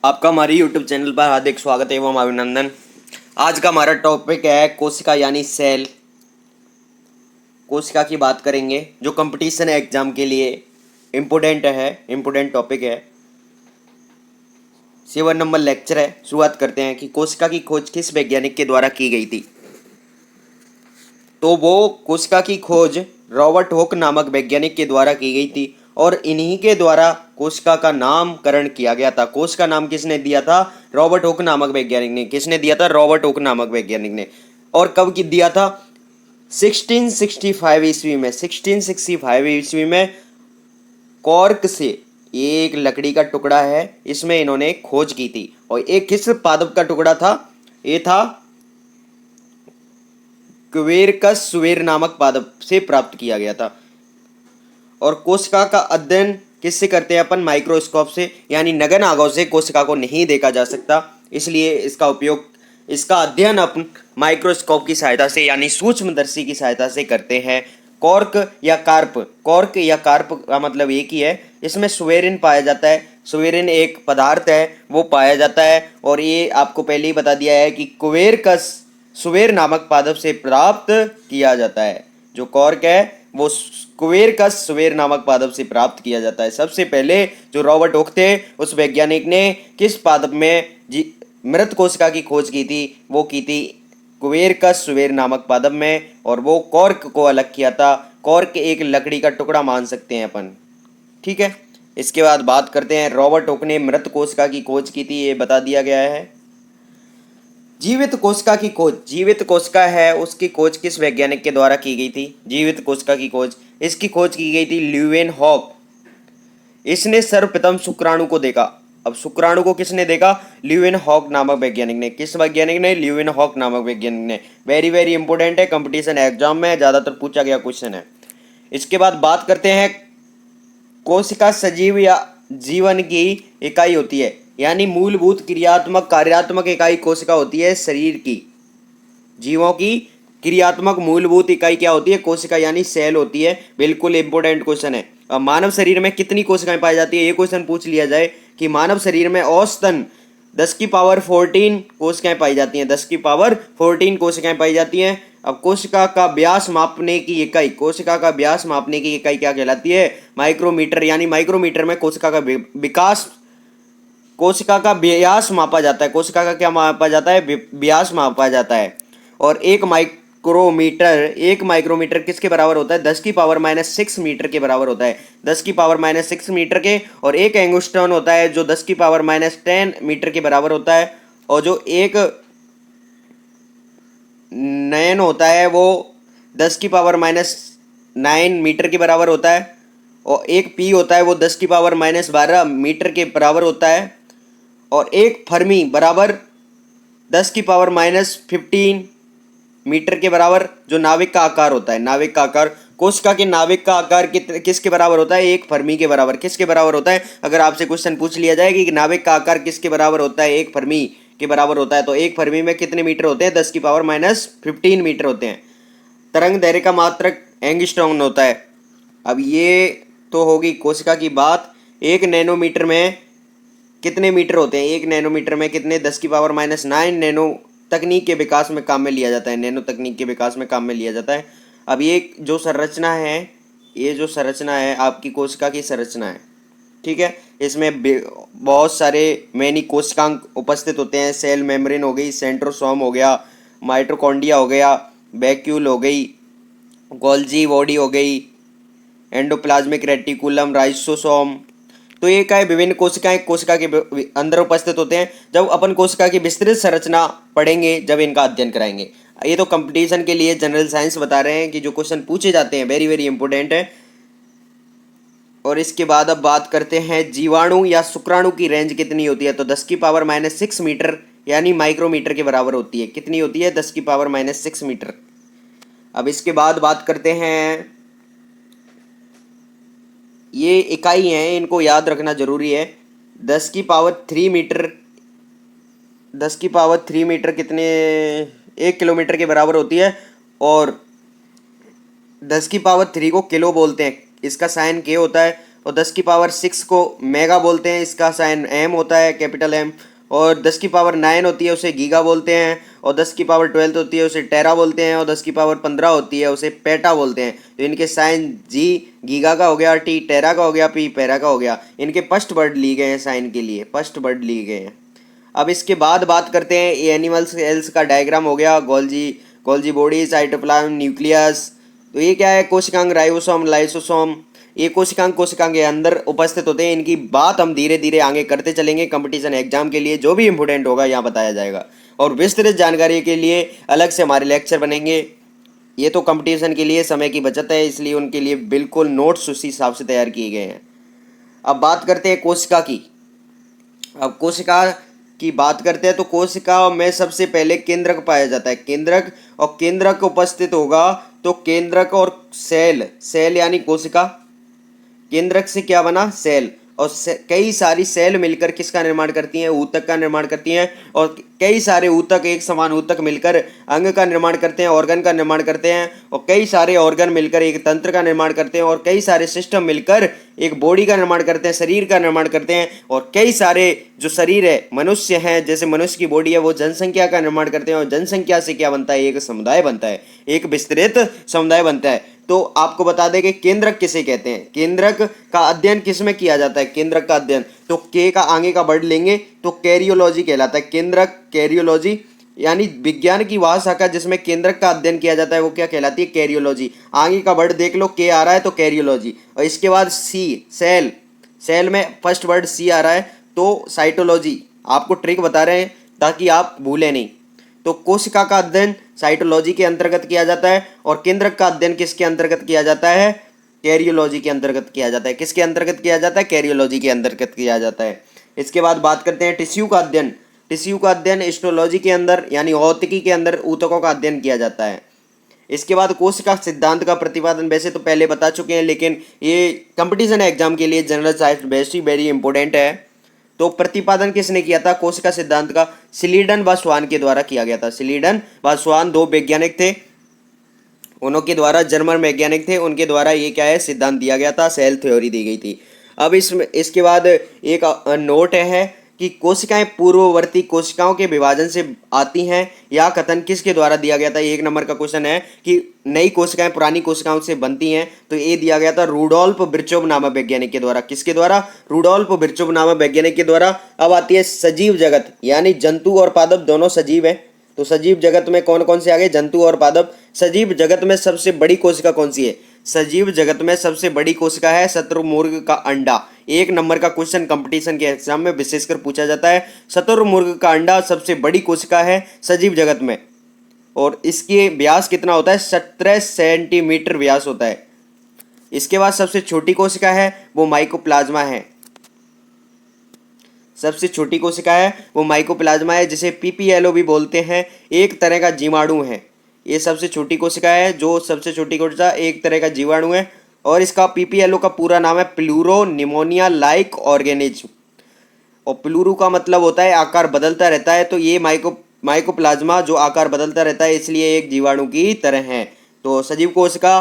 आपका हमारे YouTube channel पर हार्दिक स्वागत एवं अभिनंदन। आज का हमारा टॉपिक है कोशिका यानी सेल। कोशिका की बात करेंगे जो कंपटीशन एग्जाम के लिए इम्पोर्टेंट टॉपिक है। 7 नंबर लेक्चर है। शुरुआत करते हैं कि कोशिका की खोज किस वैज्ञानिक के द्वारा की गई थी। तो वो कोशिका की खोज रॉबर्ट हुक नामक वैज्ञानिक के द्वारा की गई थी और इन्हीं के द्वारा कोशिका का नामकरण किया गया था। कोशिका नाम किसने दिया था? रॉबर्ट हुक नामक वैज्ञानिक ने। किसने दिया था? रॉबर्ट हुक नामक वैज्ञानिक ने। और कब की दिया था? 1665 ईस्वी में। 1665 ईस्वी में कॉर्क से एक लकड़ी का टुकड़ा है, इसमें इन्होंने खोज की थी। और एक किस पादप का टुकड़ा था? ये था क्वेरकस सुवेर नामक पादप से प्राप्त किया गया था। और कोशिका का अध्ययन किससे करते हैं अपन? माइक्रोस्कोप से, यानी नगन आगों से कोशिका को नहीं देखा जा सकता, इसलिए इसका अध्ययन अपन माइक्रोस्कोप की सहायता से यानी सूक्ष्मदर्शी की सहायता से करते हैं। कॉर्क या कार्प का मतलब एक ही है। इसमें सुवेरिन पाया जाता है। सुवेरिन एक पदार्थ है, वो पाया जाता है। और ये आपको पहले ही बता दिया है कि कुवेरकस सुवेर नामक पादप से प्राप्त किया जाता है। जो कॉर्क है वो कुवेरकस सुवेर नामक पादप से प्राप्त किया जाता है। सबसे पहले जो रॉबर्ट हुक थे उस वैज्ञानिक ने किस पादप में मृत कोशिका की खोज की थी? वो की थी कुवेरकस सुवेर नामक पादप में, और वो कॉर्क को अलग किया था। कॉर्क एक लकड़ी का टुकड़ा मान सकते हैं अपन, ठीक है। इसके बाद बात करते हैं रॉबर्ट हुक ने मृत कोशिका की खोज की थी, ये बता दिया गया है। जीवित कोशिका की खोज, जीवित कोशिका है उसकी खोज किस वैज्ञानिक के द्वारा की गई थी? जीवित कोशिका की खोज, इसकी खोज की गई थी ल्यूवेनहॉक। इसने सर्वप्रथम शुक्राणु को देखा। अब शुक्राणु को किसने देखा? ल्यूवेनहॉक नामक वैज्ञानिक ने। किस वैज्ञानिक ने? ल्यूवेनहॉक नामक वैज्ञानिक ने। वेरी वेरी इंपॉर्टेंट है, कंपटीशन एग्जाम में ज्यादातर पूछा गया क्वेश्चन है। इसके बाद बात करते हैं कोशिका सजीव या जीवन की इकाई होती है, यानी मूलभूत क्रियात्मक कार्यात्मक इकाई कोशिका होती है शरीर की। जीवों की क्रियात्मक मूलभूत इकाई क्या होती है? कोशिका यानी सेल होती है। बिल्कुल इंपॉर्टेंट क्वेश्चन है। अब मानव शरीर में कितनी कोशिकाएं पाई जाती है? ये क्वेश्चन पूछ लिया जाए कि मानव शरीर में औसतन 10 की पावर 14 कोशिकाएं पाई जाती हैं। 10 की पावर 14 कोशिकाएं पाई जाती हैं। अब कोशिका का व्यास मापने की इकाई, कोशिका का व्यास मापने की इकाई क्या कहलाती है? माइक्रोमीटर। यानी माइक्रोमीटर में कोशिका का विकास, कोशिका का व्यास मापा जाता है। कोशिका का क्या मापा जाता है? व्यास मापा जाता है। और एक माइक्रोमीटर किसके बराबर होता है? 10 की पावर -6 मीटर के बराबर होता है। 10 की पावर -6 मीटर के। और एक एंगस्ट्रॉन होता है जो 10 की पावर -10 मीटर के बराबर होता है। और जो एक नैन होता है वो 10 की पावर -9 मीटर के बराबर होता है। और एक पी होता है वो 10 की पावर -12 मीटर के बराबर होता है। और एक फर्मी बराबर 10 की पावर -15 मीटर के बराबर जो नाविक का आकार होता है। नाविक का आकार, कोशिका के नाविक का आकार किसके बराबर होता है? एक फर्मी के बराबर। किसके बराबर होता है? अगर आपसे क्वेश्चन पूछ लिया जाए कि नाविक का आकार किसके बराबर होता है? एक फर्मी के बराबर होता है। तो एक फर्मी में कितने मीटर होते हैं? 10 की पावर -15 मीटर होते हैं। तरंग दैर्घ्य का मात्रक एंगस्ट्रॉम होता है। अब ये तो होगी कोशिका की बात। एक नैनोमीटर में कितने मीटर होते हैं? एक नैनोमीटर में कितने? 10 की पावर -9 नैनो तकनीक के विकास में काम में लिया जाता है। नैनो तकनीक के विकास में काम में लिया जाता है। अब ये जो संरचना है, ये जो संरचना है आपकी कोशिका की संरचना है, ठीक है। इसमें बहुत सारे मैनी कोशिकांग उपस्थित होते हैं। सेल मेम्ब्रेन हो गई, सेंट्रोसोम हो गया, माइटोकॉन्ड्रिया हो गया, वैक्यूल हो गई, गोल्जी बॉडी हो गई, एंडोप्लाज्मिक रेटिकुलम, राइसोसोम। तो ये क्या है? विभिन्न कोशिकाएं कोशिका के अंदर उपस्थित होते हैं। जब अपन कोशिका की विस्तृत संरचना पढ़ेंगे, जब इनका अध्ययन कराएंगे। ये तो कंपटीशन के लिए जनरल साइंस बता रहे हैं कि जो क्वेश्चन पूछे जाते हैं वेरी वेरी इंपॉर्टेंट है। और इसके बाद अब बात करते हैं जीवाणु या शुक्राणु की रेंज कितनी होती है? तो 10 की पावर -6 मीटर यानी माइक्रोमीटर के बराबर होती है। कितनी होती है? 10 की पावर -6 मीटर। अब इसके बाद बात करते हैं, ये इकाई हैं, इनको याद रखना जरूरी है। 10 की पावर 3 मीटर, 10 की पावर 3 मीटर कितने? 1 किलोमीटर के बराबर होती है। और 10 की पावर 3 को किलो बोलते हैं, इसका साइन के होता है। और 10⁻6 को मेगा बोलते हैं, इसका साइन एम होता है, कैपिटल एम। और 10⁻9 होती है उसे गीगा बोलते हैं, और 10⁻12 होती है उसे टेरा बोलते हैं, और 10⁻15 होती है उसे पेटा बोलते हैं। तो इनके साइन जी गीगा का हो गया, टी टेरा का हो गया, पी पेरा का हो गया। इनके फर्स्ट वर्ड लिए गए हैं साइन के लिए, फर्स्ट वर्ड लिए गए हैं। अब इसके बाद बात करते हैं ये एनिमल सेल्स का डायग्राम हो गया, गोल्जी बॉडी, साइटोप्लाज्म, न्यूक्लियस। तो ये क्या है, कोशिकांग, राइबोसोम, लाइसोसोम। ये कोशिकांग के अंदर उपस्थित होते हैं। इनकी बात हम धीरे धीरे आगे करते चलेंगे, कंपटीशन एग्जाम के लिए जो भी इंपॉर्टेंट होगा यहाँ बताया जाएगा, और विस्तृत जानकारी के लिए अलग से हमारे लेक्चर बनेंगे। ये तो कंपटीशन के लिए समय की बचत है, इसलिए उनके लिए बिल्कुल नोट्स उसी हिसाब से तैयार किए गए हैं। अब बात करते हैं कोशिका की। अब कोशिका की बात करते हैं तो कोशिका में सबसे पहले केंद्रक पाया जाता है, केंद्रक। और केंद्रक उपस्थित होगा तो केंद्रक और सेल यानी कोशिका, केंद्रक से क्या बना, सेल। और कई सारी सेल मिलकर किसका निर्माण करती हैं, ऊतक का निर्माण करती हैं। और कई सारे ऊतक, एक समान ऊतक मिलकर अंग का निर्माण करते हैं, ऑर्गन का निर्माण करते हैं। और कई सारे ऑर्गन मिलकर एक तंत्र का निर्माण करते हैं। और कई सारे सिस्टम मिलकर एक बॉडी का निर्माण करते हैं, शरीर का निर्माण करते हैं। और कई सारे जो शरीर है, मनुष्य हैं, जैसे मनुष्य की बॉडी है, वो जनसंख्या का निर्माण करते हैं। और जनसंख्या से क्या बनता है, एक समुदाय बनता है, एक विस्तृत समुदाय बनता है। तो आपको बता दें कि केंद्रक किसे कहते हैं, केंद्रक का अध्ययन किसमें किया जाता है, केंद्रक का अध्ययन तो के का आगे का वर्ड लेंगे तो कैरियोलॉजी कहलाता है। केंद्रक, कैरियोलॉजी यानी विज्ञान की वह शाखा जिसमें केंद्रक का अध्ययन किया जाता है, वो क्या कहलाती है, कैरियोलॉजी। आगे का वर्ड देख लो, के आ रहा है तो कैरियोलॉजी। और इसके बाद सी, सेल, सेल में फर्स्ट वर्ड सी आ रहा है तो साइटोलॉजी। आपको ट्रिक बता रहे हैं ताकि आप भूलें नहीं। तो कोशिका का अध्ययन साइटोलॉजी के अंतर्गत किया जाता है, और केंद्रक का अध्ययन किसके अंतर्गत किया जाता है, कैरियोलॉजी के अंतर्गत किया जाता है। किसके अंतर्गत किया जाता है, कैरियोलॉजी के अंतर्गत किया जाता है। इसके बाद बात करते हैं टिश्यू का अध्ययन। टिश्यू का अध्ययन हिस्टोलॉजी के अंदर यानी भौतिकी के अंदर ऊतकों का अध्ययन किया जाता है। इसके बाद कोशिका सिद्धांत का प्रतिपादन वैसे तो पहले बता चुके हैं, लेकिन ये कंपटीशन एग्जाम के लिए general science basic very important है। तो प्रतिपादन किसने किया था कोशिका सिद्धांत का, स्लीडन व स्वान के द्वारा किया गया था। स्लीडन व स्वान दो वैज्ञानिक थे, उनके द्वारा, जर्मन वैज्ञानिक थे, उनके द्वारा ये क्या है, सिद्धांत दिया गया था, सेल थ्योरी दी गई थी। अब इसके बाद एक नोट है कि कोशिकाएं पूर्ववर्ती कोशिकाओं के विभाजन से आती हैं, या कथन किसके द्वारा दिया गया था। एक नंबर का क्वेश्चन है कि नई कोशिकाएं पुरानी कोशिकाओं से बनती हैं, तो ये दिया गया था रूडोल्फ विर्चोव नामक वैज्ञानिक के द्वारा। किसके द्वारा, रूडोल्फ विर्चोव नामक वैज्ञानिक के द्वारा। अब आती है सजीव जगत, यानी जंतु और पादप दोनों सजीव हैं। तो सजीव जगत में कौन कौन से आ गए, जंतु और पादप। सजीव जगत में सबसे बड़ी कोशिका कौन सी है, सजीव जगत में सबसे बड़ी कोशिका है शत्रुमुर्ग का अंडा। एक नंबर का क्वेश्चन कंपटीशन के एग्जाम में विशेषकर पूछा जाता है। शत्रुमुर्ग का अंडा सबसे बड़ी कोशिका है सजीव जगत में, और इसके व्यास कितना होता है, 17 सेंटीमीटर व्यास होता है। इसके बाद सबसे छोटी कोशिका है वो माइकोप्लाज्मा है, सबसे छोटी कोशिका है वो माइकोप्लाज्मा है, जिसे पीपीएलओ भी बोलते हैं। एक तरह का जीवाणु है, ये सबसे छोटी कोशिका है, जो सबसे छोटी कोशिका एक तरह का जीवाणु है। और इसका पीपीएलओ का पूरा नाम है प्लूरो निमोनिया लाइक ऑर्गेनिज्म। और प्लूरो का मतलब होता है आकार बदलता रहता है, तो ये माइकोप्लाज्मा जो आकार बदलता रहता है, इसलिए एक जीवाणु की तरह है। तो सजीव कोशिका,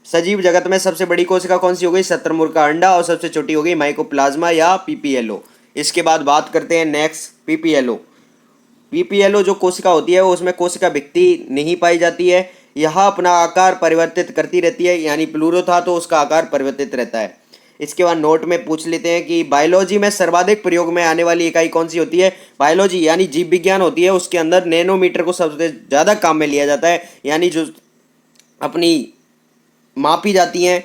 सजीव जगत में सबसे बड़ी कोशिका कौन सी हो गई, शत्रुमुर्ग का अंडा, और सबसे छोटी हो गई माइकोप्लाज्मा या पीपीएलओ। इसके बाद बात करते हैं नेक्स्ट पीपीएलओ। पीपीएलओ जो कोशिका होती है उसमें कोशिका भित्ति नहीं पाई जाती है, यह अपना आकार परिवर्तित करती रहती है, यानी प्लूरो था तो उसका आकार परिवर्तित रहता है। इसके बाद नोट में पूछ लेते हैं कि बायोलॉजी में सर्वाधिक प्रयोग में आने वाली इकाई कौन सी होती है। बायोलॉजी यानी जीव विज्ञान होती है, उसके अंदर नैनोमीटर को सबसे ज़्यादा काम में लिया जाता है, यानी जो अपनी मापी जाती हैं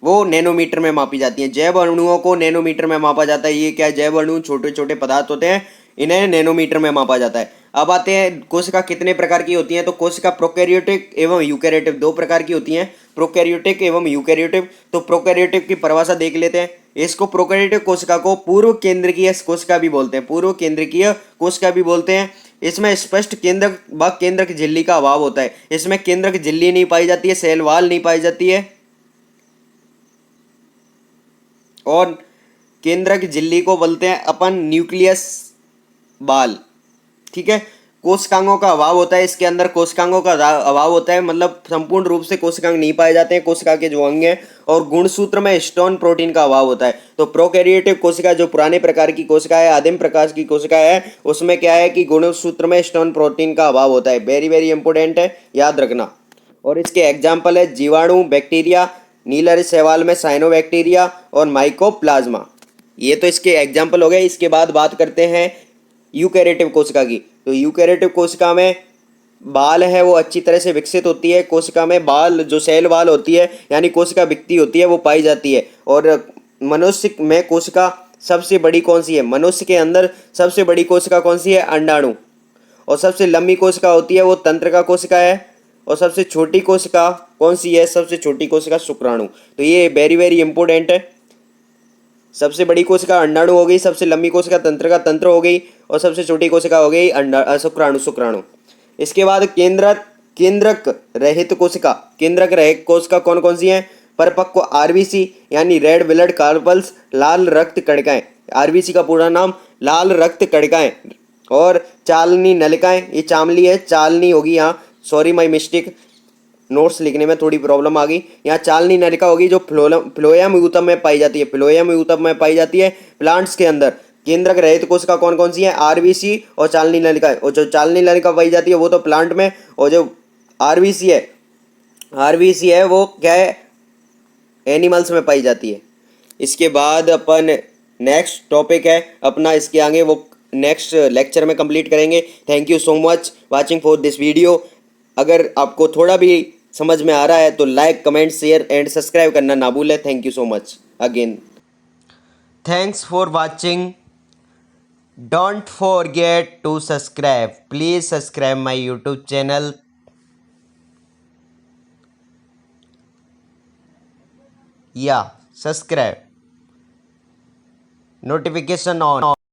वो नैनोमीटर में मापी जाती हैं। जैव अणुओं को नैनोमीटर में मापा जाता है। ये क्या, जैव अणु छोटे छोटे पदार्थ होते हैं, इन्हें नैनोमीटर में मापा जाता है। अब आते हैं कोशिका कितने प्रकार की होती हैं, तो कोशिका प्रोकैरियोटिक एवं यूकैरियोटिक दो प्रकार की होती हैं, प्रोकैरियोटिक एवं यूकैरियोटिक। तो प्रोकैरियोटिक की परिभाषा देख लेते हैं। इसको प्रोकैरियोटिक कोशिका को पूर्व केंद्रकीय कोशिका भी बोलते हैं, पूर्व केंद्रकीय कोशिका भी बोलते हैं। इसमें स्पष्ट केंद्रक व केंद्रक झिल्ली का अभाव होता है, इसमें केंद्रक झिल्ली नहीं पाई जाती है, सेल वाल नहीं पाई जाती है, और केंद्रक झिल्ली को बोलते हैं अपन न्यूक्लियस बाल। ठीक है, कोशिकांगों का अभाव होता है, इसके अंदर कोशिकांगों का अभाव होता है, मतलब संपूर्ण रूप से कोशिकांग नहीं पाए जाते हैं कोशिका के जो अंग हैं। और गुणसूत्र में हिस्टोन प्रोटीन का अभाव होता है। तो प्रोकैरियोटिक कोशिका जो पुराने प्रकार की कोशिका है, आदिम प्रकार की कोशिका है, उसमें क्या है कि गुणसूत्र में हिस्टोन प्रोटीन का अभाव होता है। वेरी वेरी इंपॉर्टेंट है, याद रखना। और इसके एग्जाम्पल है जीवाणु, बैक्टीरिया, नीलर शैवाल में साइनोबैक्टीरिया और माइकोप्लाज्मा। ये तो इसके एग्जाम्पल हो गए। इसके बाद बात करते हैं यूकैरियोटिक कोशिका की। तो यूकैरियोटिक कोशिका में बाल है वो अच्छी तरह से विकसित होती है। कोशिका में बाल जो सेल बाल होती है यानी कोशिका विकती होती है वो पाई जाती है। और मनुष्य में कोशिका सबसे बड़ी कौन सी है? मनुष्य के अंदर सबसे बड़ी कोशिका कौन सी है? अंडाणु। और सबसे लंबी कोशिका होती है वो तंत्रिका कोशिका है। और सबसे छोटी कोशिका कौन सी है? सबसे छोटी कोशिका शुक्राणु। तो ये वेरी वेरी इंपॉर्टेंट है। सबसे बड़ी कोशिका अंडाणु हो गई, सबसे लंबी कोशिका तंत्रिका तंत्र हो गई, और सबसे छोटी कोशिका हो गई शुक्राणु शुक्राणु। इसके बाद केंद्रक रहित कोशिका। केंद्रक रहित कोशिका कौन कौन सी हैं? परिपक्व आरबीसी यानी रेड ब्लड कार्पल्स, लाल रक्त कणिकाएं। आरबीसी का पूरा नाम लाल रक्त कणिकाएं। और चालनी नलिकाएं, ये चामली है, चालनी होगी यहाँ, सॉरी माय मिस्टेक, नोट्स लिखने में थोड़ी प्रॉब्लम आ गई। यहाँ चालनी नलिका होगी जो फ्लोएम यूतम में पाई जाती है। फ्लोएम यूतम में पाई जाती है प्लांट्स के अंदर। केंद्रक रहित कोशिका कौन कौन सी है? आरबीसी और चालनी नलिका। और जो चालनी नलिका पाई जाती है वो तो प्लांट में, और जो आरबीसी है वो क्या है? एनिमल्स में पाई जाती है। इसके बाद अपन नेक्स्ट टॉपिक है अपना, इसके आगे वो नेक्स्ट लेक्चर में कंप्लीट करेंगे। Thank you so much watching for this video. अगर आपको थोड़ा भी समझ में आ रहा है तो like, comment, share and subscribe करना ना भूलें। Thank you so much again. Thanks for watching. Don't forget to subscribe. Please subscribe my YouTube channel. या सब्सक्राइब, notification on।